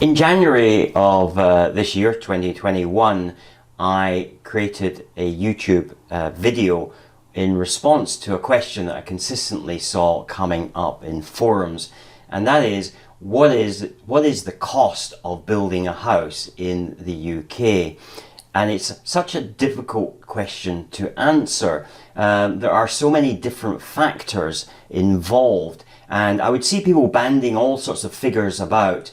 In January of this year, 2021, I created a YouTube video in response to a question that I consistently saw coming up in forums, and that is, what is the cost of building a house in the UK? And it's such a difficult question to answer. There are so many different factors involved, and I would see people banding all sorts of figures about.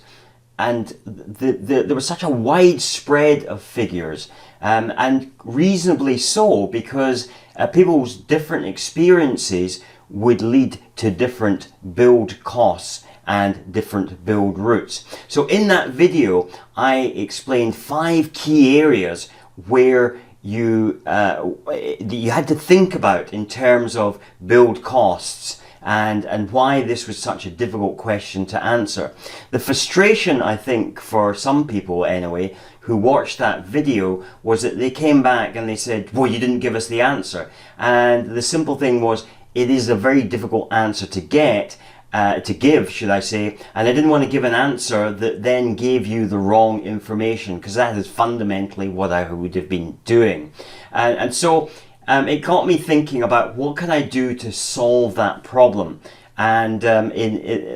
And there was such a wide spread of figures, and reasonably so, because people's different experiences would lead to different build costs and different build routes. So in that video, I explained 5 key areas where you had to think about in terms of build costs, and why this was such a difficult question to answer. The frustration, I think, for some people anyway, who watched that video, was that they came back and they said, well, you didn't give us the answer. And the simple thing was, it is a very difficult answer to give, should I say, and I didn't want to give an answer that then gave you the wrong information, because that is fundamentally what I would have been doing. And so it got me thinking about what can I do to solve that problem. And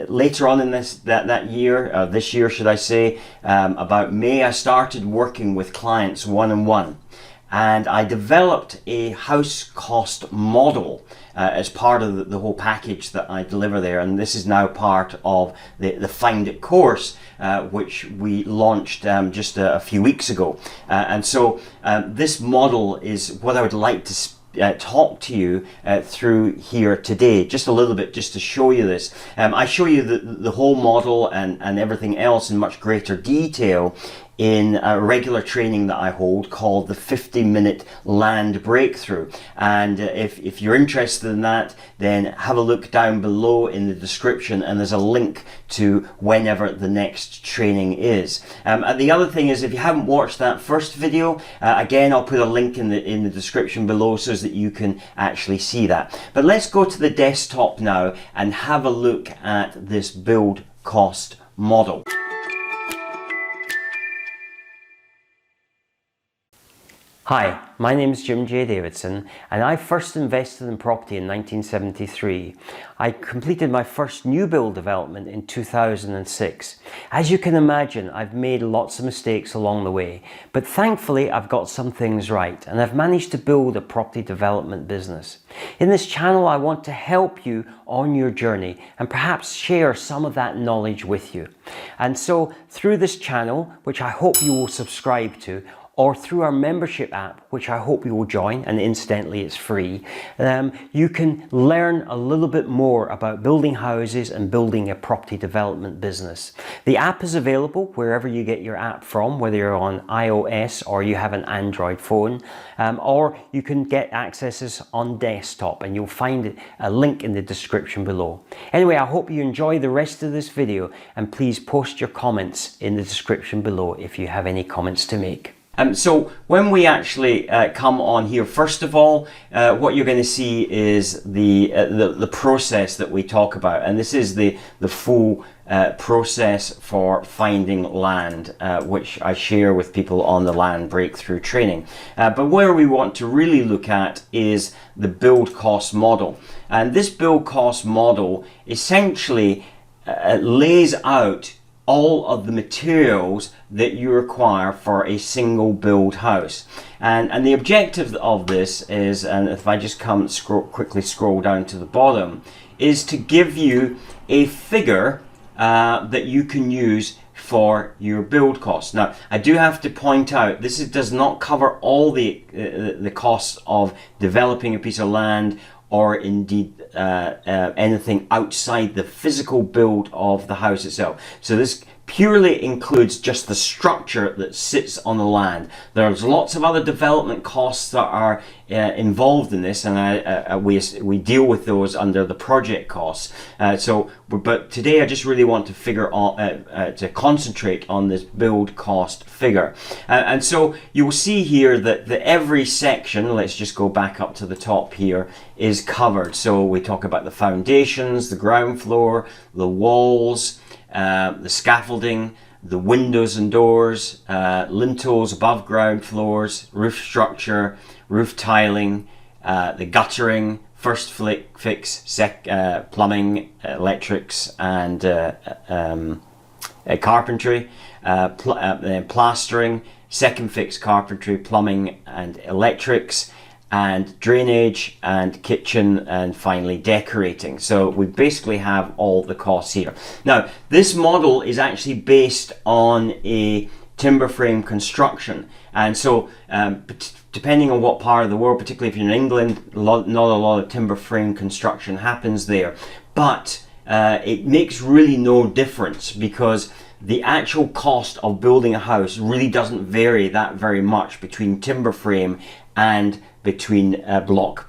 later on in this year, should I say, about May, I started working with clients one-on-one, and I developed a house cost model as part of the whole package that I deliver there. And this is now part of the Find It course, which we launched just a few weeks ago. And so this model is what I would like to talk to you through here today, just a little bit, just to show you this. I show you the whole model and everything else in much greater detail in a regular training that I hold called the 50-minute land breakthrough. And if you're interested in that, then have a look down below in the description, and there's a link to whenever the next training is. And the other thing is, if you haven't watched that first video, again, I'll put a link in the description below so that you can actually see that. But let's go to the desktop now and have a look at this build cost model. Hi, my name is Jim J. Davidson, and I first invested in property in 1973. I completed my first new build development in 2006. As you can imagine, I've made lots of mistakes along the way, but thankfully I've got some things right, and I've managed to build a property development business. In this channel, I want to help you on your journey and perhaps share some of that knowledge with you. And so through this channel, which I hope you will subscribe to, or through our membership app, which I hope you will join, and incidentally it's free, you can learn a little bit more about building houses and building a property development business. The app is available wherever you get your app from, whether you're on iOS or you have an Android phone, or you can get accesses on desktop, and you'll find a link in the description below. Anyway, I hope you enjoy the rest of this video, and please post your comments in the description below if you have any comments to make. So when we actually come on here, first of all, what you're going to see is the process that we talk about, and this is the full process for finding land, which I share with people on the land breakthrough training. But where we want to really look at is the build cost model, and this build cost model essentially lays out all of the materials that you require for a single build house. And the objective of this is, and if I just quickly scroll down to the bottom, is to give you a figure that you can use for your build costs. Now, I do have to point out, this does not cover all the costs of developing a piece of land, or indeed anything outside the physical build of the house itself. So this purely includes just the structure that sits on the land. There's lots of other development costs that are involved in this, and we deal with those under the project costs. But today I just really want to to concentrate on this build cost figure. And so you will see here that every section, let's just go back up to the top here, is covered. So we talk about the foundations, the ground floor, the walls, the scaffolding, the windows and doors, lintels, above ground floors, roof structure, roof tiling, the guttering, first fix, plumbing, electrics, and carpentry, then plastering, second fix, carpentry, plumbing, and electrics, and drainage, and kitchen, and finally decorating. So we basically have all the costs here. Now, this model is actually based on a timber frame construction, and so depending on what part of the world, particularly if you're in England, not a lot of timber frame construction happens there, but it makes really no difference, because the actual cost of building a house really doesn't vary that very much between timber frame and between block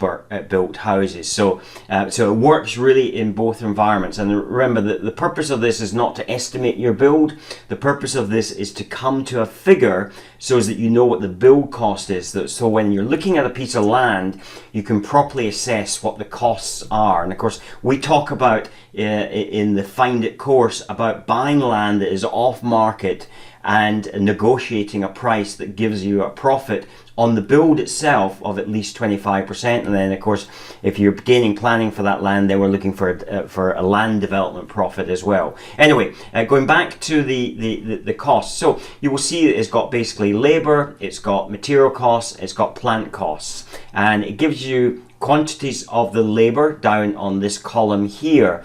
built houses. So it works really in both environments. And remember that the purpose of this is not to estimate your build. The purpose of this is to come to a figure so that you know what the build cost is. So when you're looking at a piece of land, you can properly assess what the costs are. And of course, we talk about in the Find It course about buying land that is off market and negotiating a price that gives you a profit on the build itself of at least 25%. And then of course, if you're beginning planning for that land, then we're looking for a land development profit as well. Anyway, going back to the costs. So you will see that it's got basically labor, it's got material costs, it's got plant costs, and it gives you quantities of the labor down on this column here.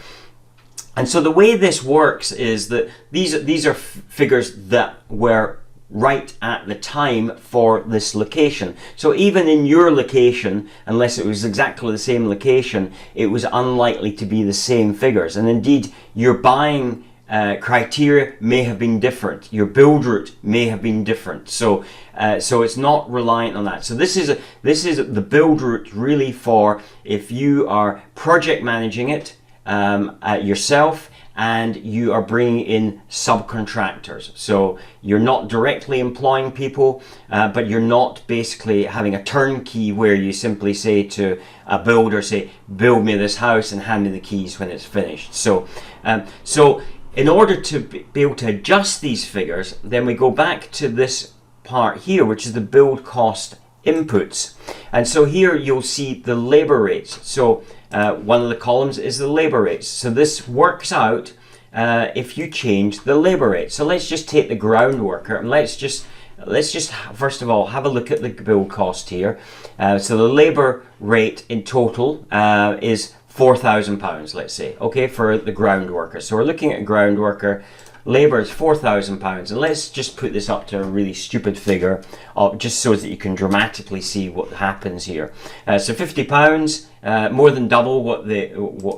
And so the way this works is that these are figures that were right at the time for this location. So even in your location, unless it was exactly the same location, it was unlikely to be the same figures. And indeed, your buying criteria may have been different. Your build route may have been different. So it's not reliant on that. So this is the build route really for if you are project managing it yourself, and you are bringing in subcontractors. So you're not directly employing people, but you're not basically having a turnkey where you simply say to a builder, say, build me this house and hand me the keys when it's finished. So in order to be able to adjust these figures, then we go back to this part here, which is the build cost inputs. And so here you'll see the labor rates. So one of the columns is the labor rates. So this works out if you change the labor rate. So let's just take the ground worker and let's just first of all have a look at the build cost here. So the labor rate in total is £4,000, let's say, okay, for the ground worker. So we're looking at a ground worker. Labor is £4,000, and let's just put this up to a really stupid figure, just so that you can dramatically see what happens here. So £50, more than double what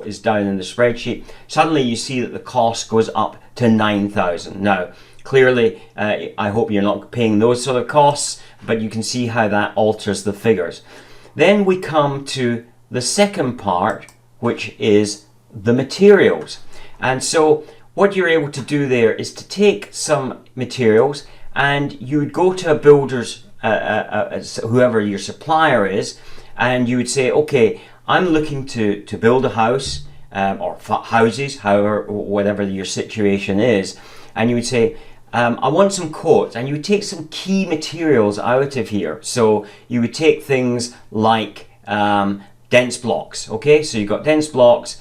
is down in the spreadsheet. Suddenly you see that the cost goes up to £9,000. Now, clearly, I hope you're not paying those sort of costs, but you can see how that alters the figures. Then we come to the second part, which is the materials. And so what you're able to do there is to take some materials, and you would go to a builder's, whoever your supplier is, and you would say, okay, I'm looking to build a house, or houses, however, whatever your situation is, and you would say, I want some quotes, and you would take some key materials out of here. So you would take things like dense blocks, okay? So you've got dense blocks,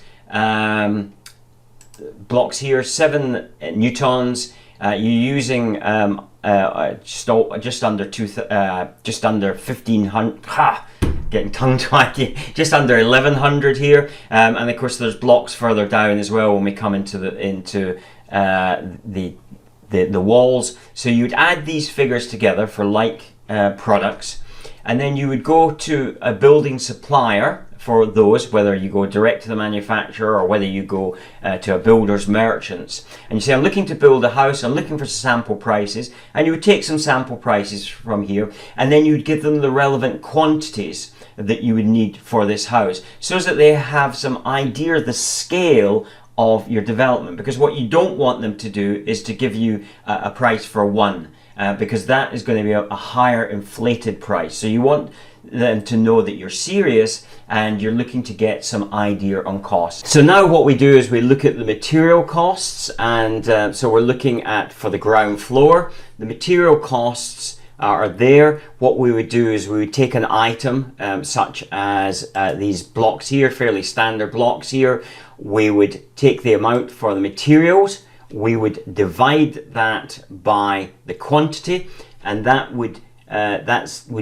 blocks here, 7 newtons. You're using just under 1,500. Getting tongue-tied. Just under 1,100 here, and of course there's blocks further down as well when we come into the walls. So you'd add these figures together for like products, and then you would go to a building supplier for those, whether you go direct to the manufacturer or whether you go to a builder's merchants, and you say, I'm looking to build a house, I'm looking for sample prices, and you would take some sample prices from here, and then you'd give them the relevant quantities that you would need for this house, so that they have some idea of the scale of your development. Because what you don't want them to do is to give you a price for one, because that is going to be a higher inflated price. So you want them to know that you're serious and you're looking to get some idea on costs. So now what we do is we look at the material costs, and so we're looking at, for the ground floor, the material costs are there. What we would do is we would take an item such as these blocks here, fairly standard blocks here. We would take the amount for the materials, we would divide that by the quantity, and that would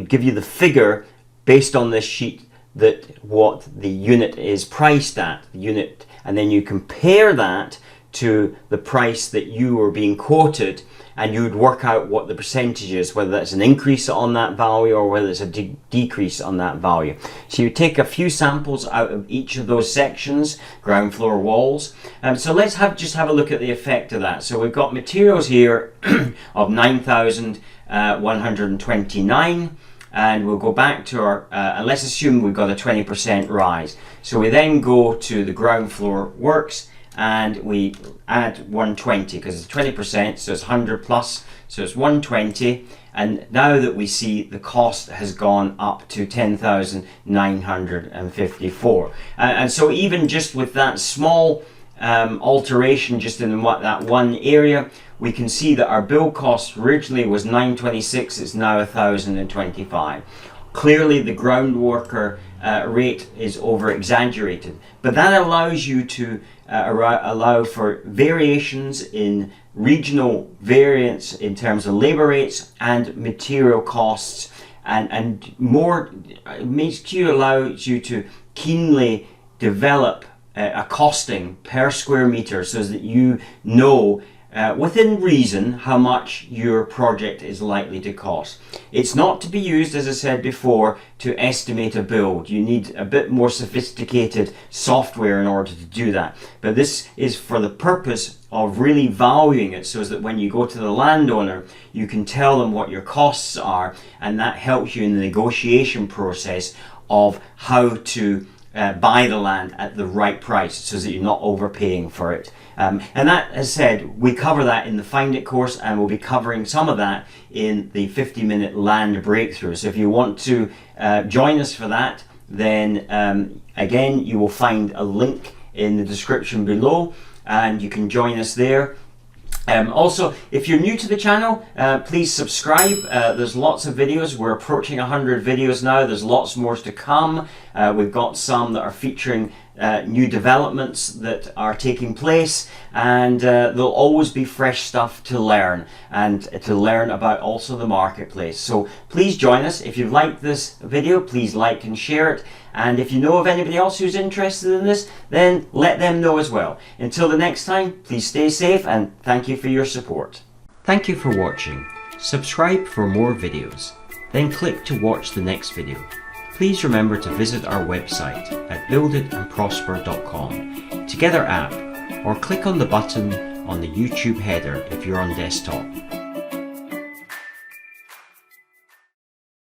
give you the figure based on this sheet that what the unit is priced at, the unit, and then you compare that to the price that you were being quoted, and you would work out what the percentage is, whether that's an increase on that value or whether it's a decrease on that value. So you take a few samples out of each of those sections, ground floor walls. So let's just have a look at the effect of that. So we've got materials here of 9,129. And we'll go back to our, and let's assume we've got a 20% rise. So we then go to the ground floor works and we add 120 because it's 20%, so it's 100 plus, so it's 120. And now that we see the cost has gone up to 10,954. And so even just with that small alteration just in that one area, we can see that our build cost originally was 926, it's now 1,025. Clearly the ground worker rate is over exaggerated, but that allows you to allow for variations in regional variance in terms of labor rates and material costs, and more allows you to keenly develop a costing per square meter so that you know within reason how much your project is likely to cost. It's not to be used, as I said before, to estimate a build. You need a bit more sophisticated software in order to do that. But this is for the purpose of really valuing it so that when you go to the landowner, you can tell them what your costs are, and that helps you in the negotiation process of how to buy the land at the right price so that you're not overpaying for it. And that, as said, we cover that in the Find It course, and we'll be covering some of that in the 50-minute land breakthrough. So if you want to join us for that, then again, you will find a link in the description below, and you can join us there. Also, if you're new to the channel, please subscribe. There's lots of videos. We're approaching 100 videos now. There's lots more to come. We've got some that are featuring new developments that are taking place, and there'll always be fresh stuff to learn, and to learn about also the marketplace. So please join us. If you've liked this video, please like and share it. And if you know of anybody else who's interested in this, then let them know as well. Until the next time, please stay safe, and thank you for your support. Thank you for watching. Subscribe for more videos. Then click to watch the next video. Please remember to visit our website at builditandprosper.com to get our app, or click on the button on the YouTube header if you're on desktop.